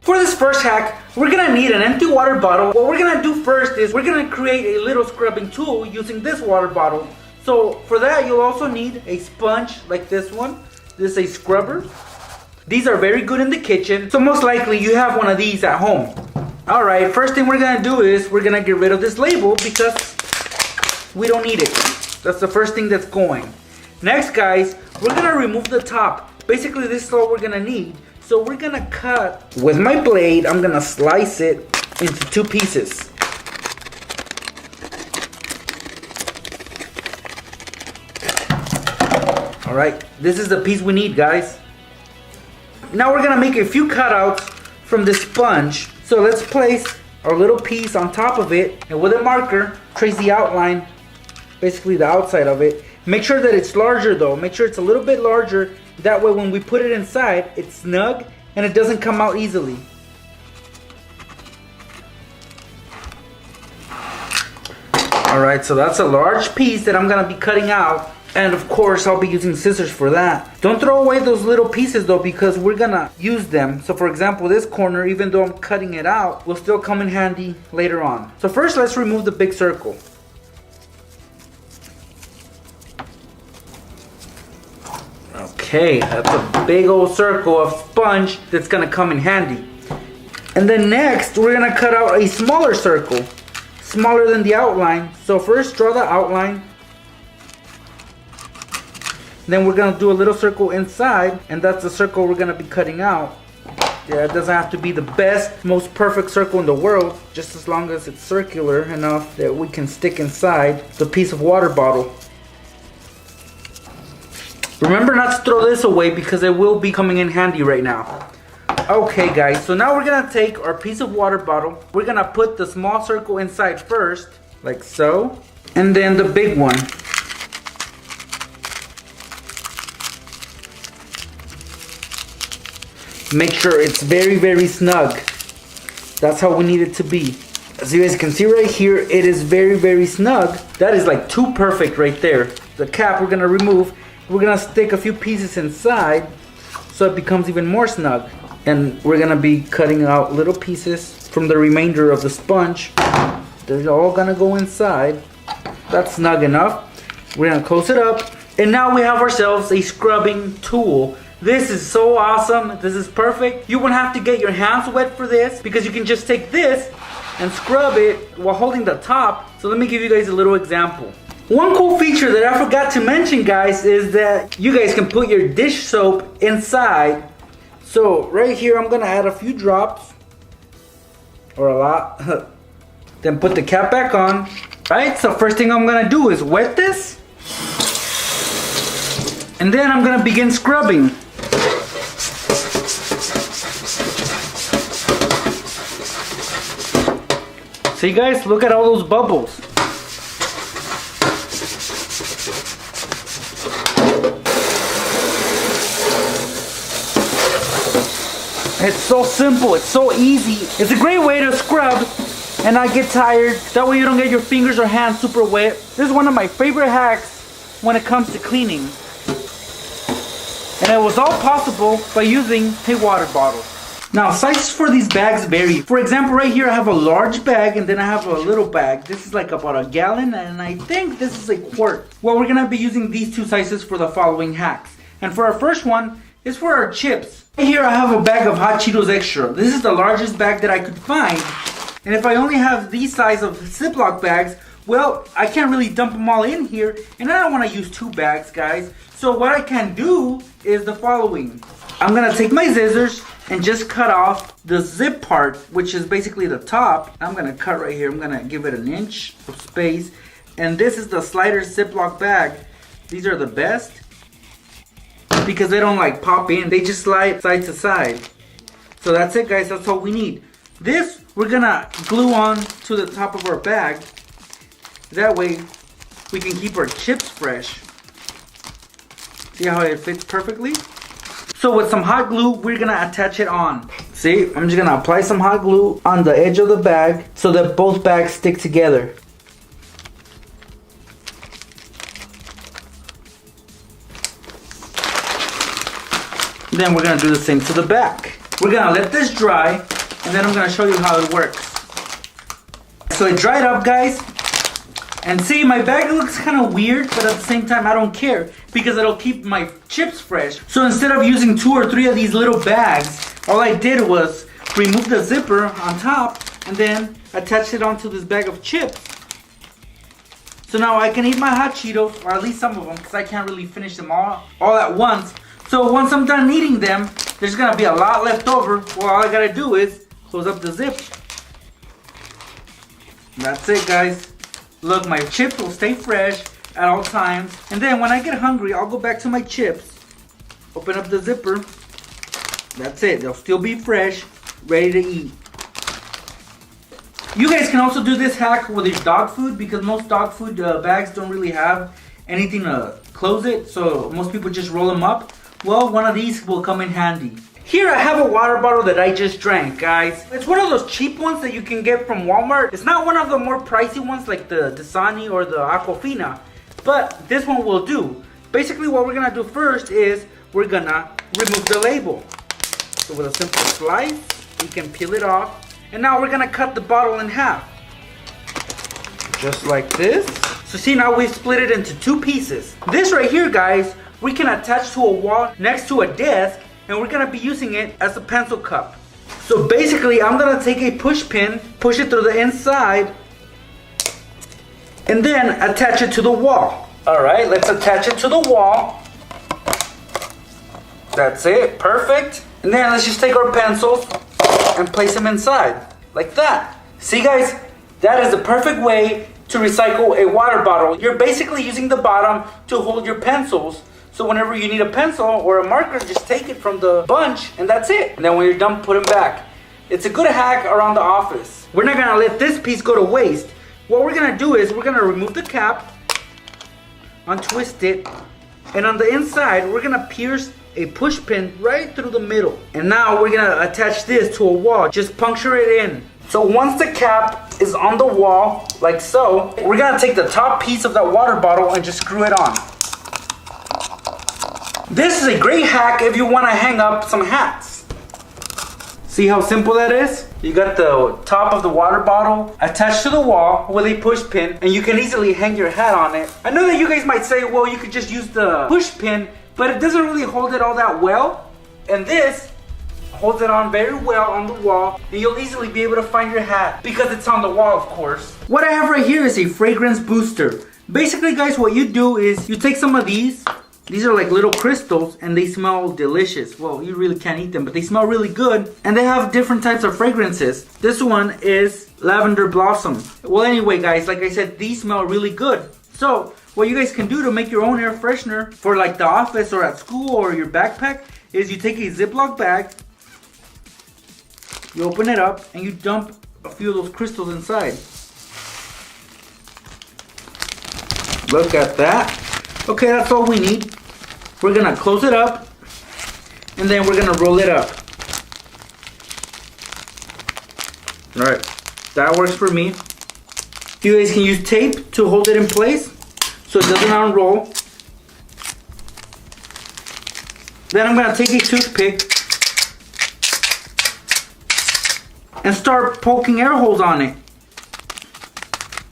For this first hack, we're gonna need an empty water bottle. What we're gonna do first is we're gonna create a little scrubbing tool using this water bottle. So for that, you'll also need a sponge like this one. This is a scrubber. These are very good in the kitchen, so most likely you have one of these at home. Alright, first thing we're gonna do is we're gonna get rid of this label because we don't need it. That's the first thing that's going. Next, guys, we're gonna remove the top. Basically, this is all we're gonna need. So we're gonna cut with my blade. I'm gonna slice it into 2 pieces. Alright, this is the piece we need, guys. Now we're gonna make a few cutouts from this sponge. So let's place our little piece on top of it, and with a marker, trace the outline, basically the outside of it. Make sure that it's larger though. Make sure it's a little bit larger. That way when we put it inside, it's snug and it doesn't come out easily. Alright, so that's a large piece that I'm gonna be cutting out. And of course, I'll be using scissors for that. Don't throw away those little pieces though, because we're gonna use them. So for example, this corner, even though I'm cutting it out, will still come in handy later on. So first, let's remove the big circle. Okay, that's a big old circle of sponge that's gonna come in handy. And then next, we're gonna cut out a smaller circle, smaller than the outline. So first, draw the outline. Then we're gonna do a little circle inside, and that's the circle we're gonna be cutting out. Yeah, it doesn't have to be the best, most perfect circle in the world, just as long as it's circular enough that we can stick inside the piece of water bottle. Remember not to throw this away because it will be coming in handy right now. Okay guys, so now we're gonna take our piece of water bottle. We're gonna put the small circle inside first, like so, and then the big one. Make sure it's very, very snug. That's how we need it to be. As you guys can see right here, it is very, very snug. That is like too perfect right there. The cap we're gonna remove. We're gonna stick a few pieces inside so it becomes even more snug. And we're gonna be cutting out little pieces from the remainder of the sponge. They're all gonna go inside. That's snug enough. We're gonna close it up. And now we have ourselves a scrubbing tool. This is so awesome. This is perfect. You won't have to get your hands wet for this because you can just take this and scrub it while holding the top. So let me give you guys a little example. One cool feature that I forgot to mention, guys, is that you guys can put your dish soap inside. So right here, I'm gonna add a few drops, or a lot. Then put the cap back on. Right, so first thing I'm gonna do is wet this. And then I'm gonna begin scrubbing. See guys, look at all those bubbles. It's so simple, it's so easy. It's a great way to scrub and not get tired. That way you don't get your fingers or hands super wet. This is one of my favorite hacks when it comes to cleaning. And it was all possible by using a water bottle. Now, sizes for these bags vary. For example, right here I have a large bag and then I have a little bag. This is like about a gallon and I think this is a quart. Well, we're gonna be using these 2 sizes for the following hacks. And for our first one, is for our chips. Right here I have a bag of Hot Cheetos Extra. This is the largest bag that I could find. And if I only have these size of Ziploc bags, well, I can't really dump them all in here. And I don't wanna use 2 bags, guys. So what I can do is the following. I'm gonna take my scissors and just cut off the zip part, which is basically the top. I'm gonna cut right here. I'm gonna give it an inch of space. And this is the slider Ziploc bag. These are the best because they don't like pop in. They just slide side to side. So that's it, guys. That's all we need. This we're gonna glue on to the top of our bag. That way we can keep our chips fresh. See how it fits perfectly? So with some hot glue, we're gonna attach it on. See, I'm just gonna apply some hot glue on the edge of the bag so that both bags stick together. Then we're gonna do the same to the back. We're gonna let this dry and then I'm gonna show you how it works. So it dried up, guys. And see, my bag looks kind of weird, but at the same time, I don't care because it'll keep my chips fresh. So instead of using 2 or 3 of these little bags, all I did was remove the zipper on top and then attach it onto this bag of chips. So now I can eat my hot Cheetos, or at least some of them, because I can't really finish them all at once. So once I'm done eating them, there's gonna be a lot left over. Well, all I gotta do is close up the zip. That's it, guys. Look, my chips will stay fresh at all times. And then when I get hungry, I'll go back to my chips, open up the zipper. That's it. They'll still be fresh, ready to eat. You guys can also do this hack with your dog food because most dog food bags don't really have anything to close it. So most people just roll them up. Well, one of these will come in handy. Here I have a water bottle that I just drank, guys. It's one of those cheap ones that you can get from Walmart. It's not one of the more pricey ones like the Dasani or the Aquafina, but this one will do. Basically what we're gonna do first is we're gonna remove the label. So with a simple slice, we can peel it off. And now we're gonna cut the bottle in half. Just like this. So see, now we've split it into 2 pieces. This right here, guys, we can attach to a wall next to a desk, and we're gonna be using it as a pencil cup. So basically, I'm gonna take a push pin, push it through the inside, and then attach it to the wall. All right, let's attach it to the wall. That's it, perfect. And then let's just take our pencils and place them inside, like that. See, guys, that is the perfect way to recycle a water bottle. You're basically using the bottom to hold your pencils. So whenever you need a pencil or a marker, just take it from the bunch and that's it. And then when you're done, put them back. It's a good hack around the office. We're not gonna let this piece go to waste. What we're gonna do is we're gonna remove the cap, untwist it, and on the inside, we're gonna pierce a push pin right through the middle. And now we're gonna attach this to a wall. Just puncture it in. So once the cap is on the wall, like so, we're gonna take the top piece of that water bottle and just screw it on. This is a great hack if you want to hang up some hats. See how simple that is? You got the top of the water bottle attached to the wall with a push pin, and you can easily hang your hat on it. I know that you guys might say, well, you could just use the push pin, but it doesn't really hold it all that well. And this holds it on very well on the wall, and you'll easily be able to find your hat because it's on the wall, of course. What I have right here is a fragrance booster. Basically, guys, what you do is you take some of these. These are like little crystals and they smell delicious. Well, you really can't eat them, but they smell really good. And they have different types of fragrances. This one is lavender blossom. Well, anyway, guys, like I said, these smell really good. So what you guys can do to make your own air freshener for like the office or at school or your backpack is you take a Ziploc bag, you open it up, and you dump a few of those crystals inside. Look at that. Okay, that's all we need. We're gonna close it up, and then we're gonna roll it up. All right, that works for me. You guys can use tape to hold it in place so it doesn't unroll. Then I'm gonna take a toothpick and start poking air holes on it.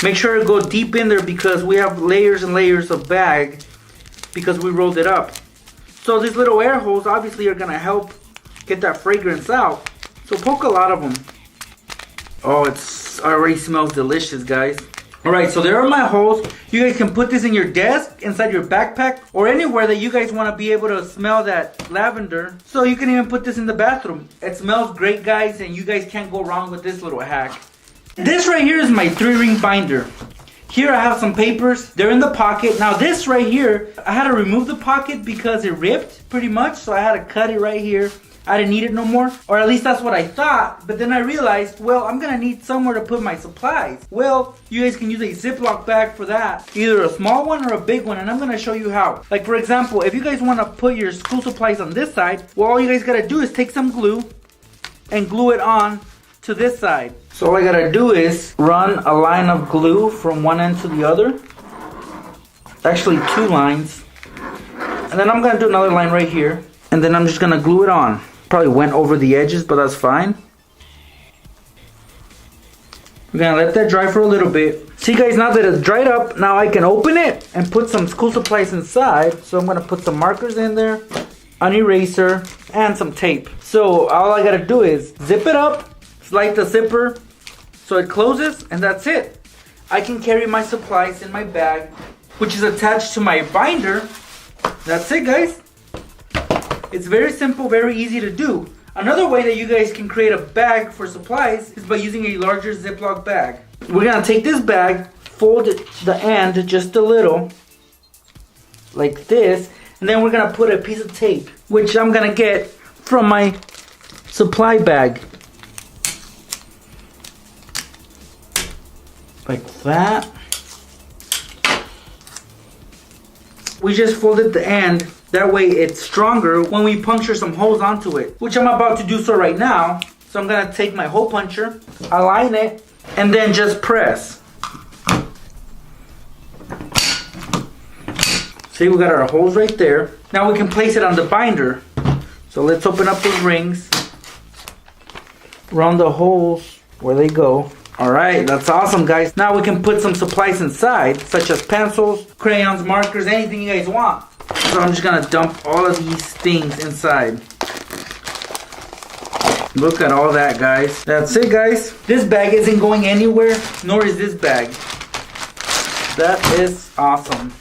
Make sure to go deep in there because we have layers and layers of bag because we rolled it up. So these little air holes obviously are gonna help get that fragrance out. So poke a lot of them. Oh, it already smells delicious, guys. All right, so there are my holes. You guys can put this in your desk, inside your backpack, or anywhere that you guys want to be able to smell that lavender. So you can even put this in the bathroom. It smells great, guys, and you guys can't go wrong with this little hack. This right here is my 3-ring binder. Here I have some papers. They're in the pocket. Now this right here, I had to remove the pocket because it ripped pretty much. So I had to cut it right here. I didn't need it no more, or at least that's what I thought. But then I realized, well, I'm gonna need somewhere to put my supplies. Well, you guys can use a Ziploc bag for that. Either a small one or a big one, and I'm gonna show you how. Like for example, if you guys wanna put your school supplies on this side, well, all you guys gotta do is take some glue and glue it on to this side. So all I gotta do is run a line of glue from one end to the other. Actually 2 lines. And then I'm gonna do another line right here. And then I'm just gonna glue it on. Probably went over the edges, but that's fine. We're gonna let that dry for a little bit. See guys, now that it's dried up, now I can open it and put some school supplies inside. So I'm gonna put some markers in there, an eraser, and some tape. So all I gotta do is zip it up, slide the zipper so it closes, and that's it. I can carry my supplies in my bag, which is attached to my binder. That's it guys. It's very simple, very easy to do. Another way that you guys can create a bag for supplies is by using a larger Ziploc bag. We're gonna take this bag, fold the end just a little, like this, and then we're gonna put a piece of tape, which I'm gonna get from my supply bag. Like that. We just folded the end. That way it's stronger when we puncture some holes onto it, which I'm about to do so right now. So I'm gonna take my hole puncher, align it, and then just press. See, we got our holes right there. Now we can place it on the binder. So let's open up those rings, run the holes where they go. Alright, that's awesome guys. Now we can put some supplies inside, such as pencils, crayons, markers, anything you guys want. So I'm just gonna dump all of these things inside. Look at all that guys. That's it guys. This bag isn't going anywhere, nor is this bag. That is awesome.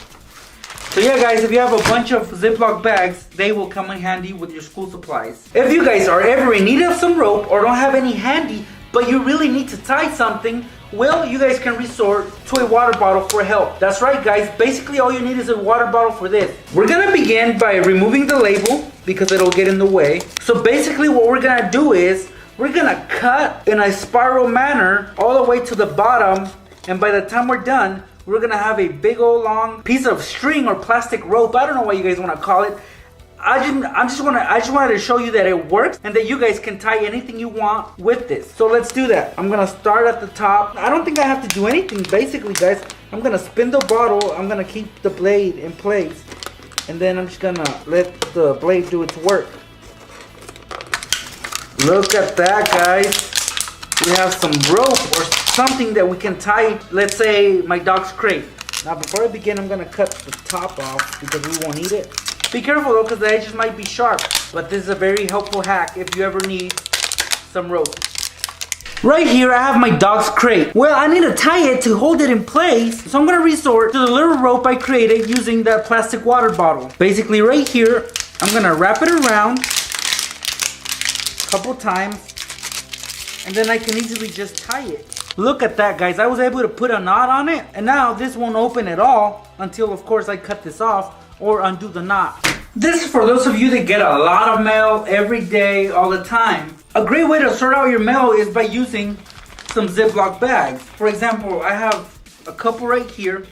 So yeah guys, if you have a bunch of Ziploc bags, they will come in handy with your school supplies. If you guys are ever in need of some rope or don't have any handy, but you really need to tie something, well, you guys can resort to a water bottle for help. That's right guys, basically all you need is a water bottle for this. We're gonna begin by removing the label because it'll get in the way. So basically what we're gonna do is, we're gonna cut in a spiral manner all the way to the bottom, and by the time we're done, we're gonna have a big old long piece of string or plastic rope. I don't know what you guys wanna call it. I just wanted to show you that it works and that you guys can tie anything you want with this. So let's do that. I'm gonna start at the top. I don't think I have to do anything basically guys. I'm gonna spin the bottle. I'm gonna keep the blade in place. And then I'm just gonna let the blade do its work. Look at that guys. We have some rope or something that we can tie, let's say my dog's crate. Now before I begin, I'm gonna cut the top off because we won't need it. Be careful though, because the edges might be sharp. But this is a very helpful hack if you ever need some rope. Right here, I have my dog's crate. Well, I need to tie it to hold it in place. So I'm going to resort to the little rope I created using that plastic water bottle. Basically right here, I'm going to wrap it around a couple times. And then I can easily just tie it. Look at that guys, I was able to put a knot on it. And now this won't open at all until of course I cut this off or undo the knot. This is for those of you that get a lot of mail every day, all the time. A great way to sort out your mail is by using some Ziploc bags. For example, I have a couple right here.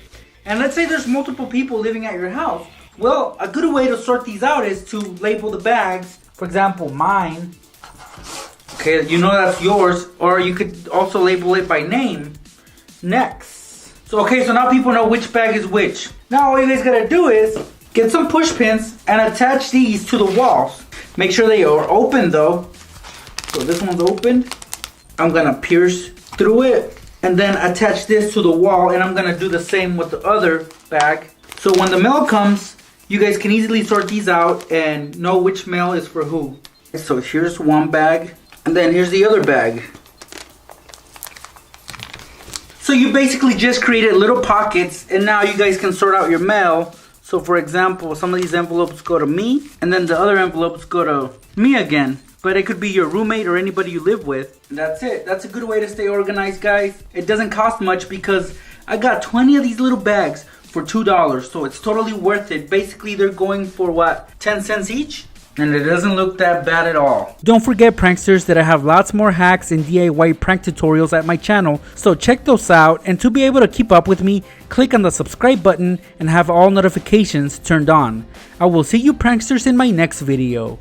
And let's say there's multiple people living at your house. Well, a good way to sort these out is to label the bags. For example, mine. Okay, you know that's yours. Or you could also label it by name. Next. So now people know which bag is which. Now all you guys gotta do is get some push pins and attach these to the walls. Make sure they are open though. So this one's opened. I'm gonna pierce through it and then attach this to the wall, and I'm gonna do the same with the other bag. So when the mail comes, you guys can easily sort these out and know which mail is for who. So here's one bag and then here's the other bag. So you basically just created little pockets, and now you guys can sort out your mail. So for example, some of these envelopes go to me, and then the other envelopes go to me again. But it could be your roommate or anybody you live with. And that's it. That's a good way to stay organized, guys. It doesn't cost much because I got 20 of these little bags for $2. So it's totally worth it. Basically, they're going for what, 10 cents each? And it doesn't look that bad at all. Don't forget, pranksters, that I have lots more hacks and DIY prank tutorials at my channel, so check those out. And to be able to keep up with me, click on the subscribe button and have all notifications turned on. I will see you pranksters in my next video.